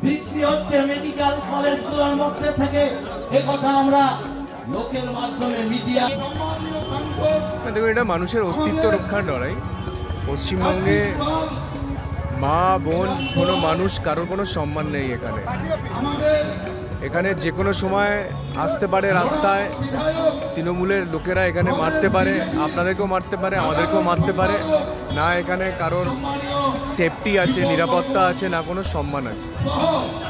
বিক্রি হচ্ছে মেডিকেল কলেজগুলোর মধ্যে থেকে, এ কথা আমরা লোকের মাধ্যমে মিডিয়া। দেখুন, এটা মানুষের অস্তিত্ব রক্ষার লড়াই। পশ্চিমবঙ্গে মা বোন কোনো মানুষ কারোর কোনো সম্মান নেই এখানে। এখানে যে কোনো সময় আসতে পারে রাস্তায় তৃণমূলের লোকেরা, এখানে মারতে পারে, আপনাদেরকেও মারতে পারে, আমাদেরকেও মারতে পারে না। এখানে কারোর সেফটি আছে, নিরাপত্তা আছে না, কোনো সম্মান আছে।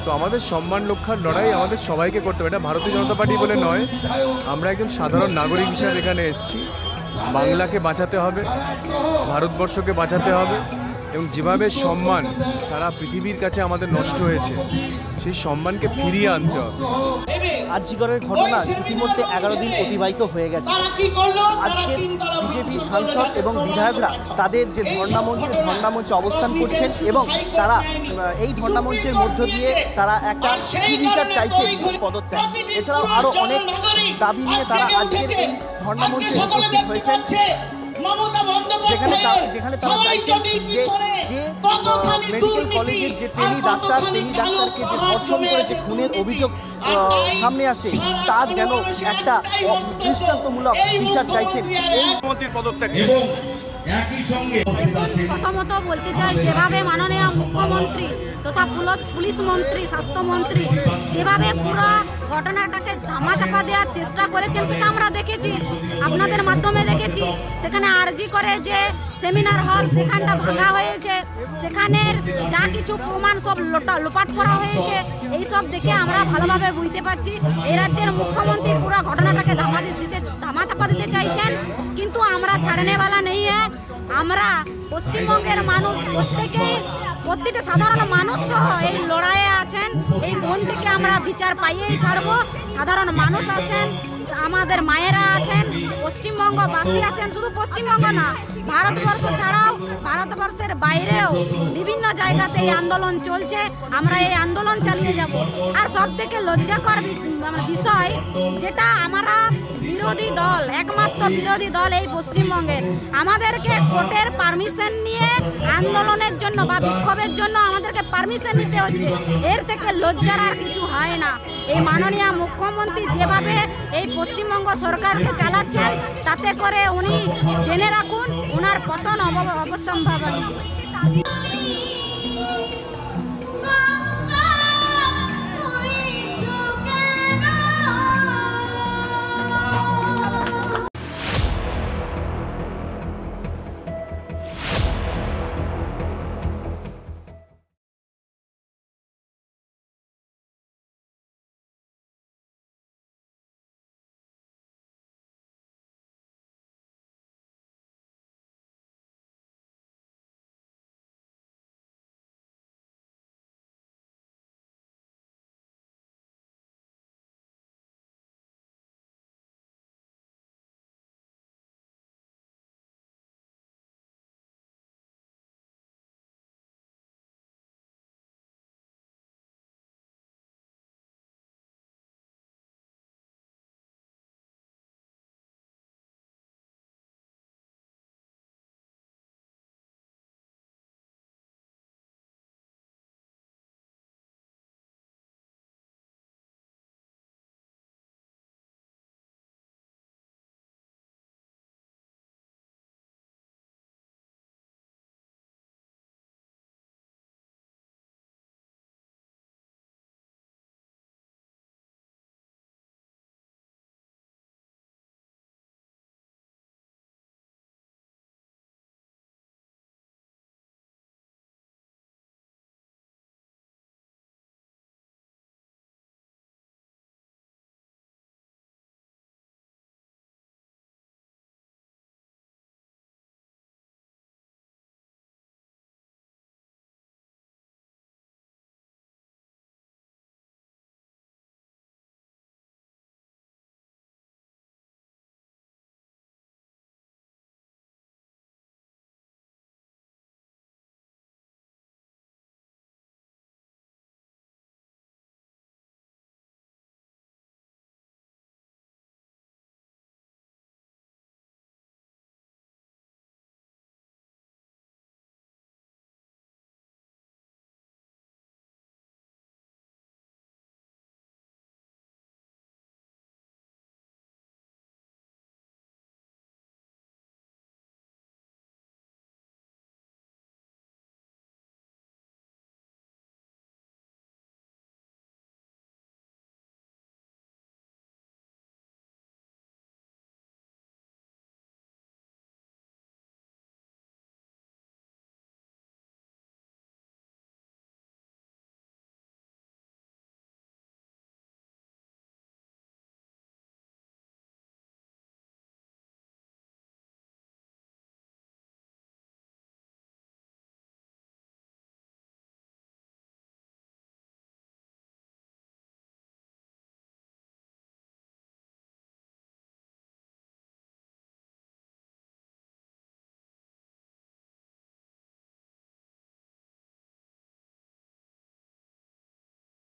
তো আমাদের সম্মান রক্ষার লড়াই আমাদের সবাইকে করতে হবে। এটা ভারতীয় জনতা পার্টি বলে নয়, আমরা একজন সাধারণ নাগরিক হিসাবে এখানে এসেছি। বাংলাকে বাঁচাতে হবে, ভারতবর্ষকে বাঁচাতে হবে, এবং যেভাবে সম্মান সারা পৃথিবীর কাছে আমাদের নষ্ট হয়েছে, সেই সম্মানকে ফিরিয়ে আনতে হবে। আরজিকরের ঘটনা ইতিমধ্যে 11 দিন অতিবাহিত হয়ে গেছে। আজকে বিজেপি সাংসদ এবং বিধায়করা তাদের যে ধর্ণামঞ্চে অবস্থান করছেন এবং তারা এই ধর্ণামঞ্চের মধ্য দিয়ে তারা একটা সুবিচার চাইছেন, পদত্যাগ। এছাড়াও আরও অনেক দাবি নিয়ে তারা আজকের এই ধর্ণামঞ্চে উপস্থিত হয়েছেন, যেখানে তারা চাইছেন যে মেডিকেল কলেজের যে ট্রেনি ডাক্তারকে যে ধর্ষণ করেছে, খুনের অভিযোগ সামনে আসে, তার যেন একটা দৃষ্টান্তমূলক বিচার চাইছেন এই মন্ত্রীর পদত্যাগ। প্রথমত বলতে চাই, যেভাবে মাননীয় মুখ্যমন্ত্রী তথা পুলিশ মন্ত্রী, স্বাস্থ্যমন্ত্রী যেভাবে পুরো ঘটনাটাকে ধামাচাপা দেওয়ার চেষ্টা করেছেন, সেটা আমরা দেখেছি, আপনাদের মাধ্যমে দেখেছি। সেখানে আরজি করে যে সেমিনার হল, সেখানটা ভাঙা হয়েছে, সেখানের যা কিছু প্রমাণ সব লোপাট করা হয়েছে, এইসব দেখে আমরা ভালোভাবে বুঝতে পারছি এই রাজ্যের মুখ্যমন্ত্রী পুরো ঘটনাটাকে ধামাচাপা দিতে চাইছেন। কিন্তু আমরা ছাড়নেওয়ালা নেই। আমরা পশ্চিমবঙ্গের মানুষ প্রত্যেকটা সাধারণ মানুষ সহ এই লড়াইয়ে আছেন। এই বোনটিকে আমরা বিচার পাইয়েই ছাড়বো। সাধারণ মানুষ আছেন, আমাদের মায়েরা আছেন, পশ্চিমবঙ্গবাসী আছেন, শুধু পশ্চিমবঙ্গ না, ভারতবর্ষ ছাড়াও ভারতবর্ষের বাইরেও বিভিন্ন জায়গাতে এই আন্দোলন চলছে। আমরা এই আন্দোলন চালিয়ে যাব। আর সব থেকে লজ্জাকর বিষয়, যেটা আমরা বিরোধী দল, একমাত্র বিরোধী দল এই পশ্চিমবঙ্গের, আমাদেরকে কোর্টের পারমিশন নিয়ে আন্দোলনের জন্য বা বিক্ষোভের জন্য আমাদেরকে পারমিশন নিতে হচ্ছে। এর থেকে লজ্জার আর কিছু হয় না। এই মাননীয় মুখ্যমন্ত্রী যেভাবে এই পশ্চিমবঙ্গ সরকারকে চালাচ্ছেন, তাতে করে উনি জেনে রাখুন ওনার পতন অবশ্যম্ভাবী।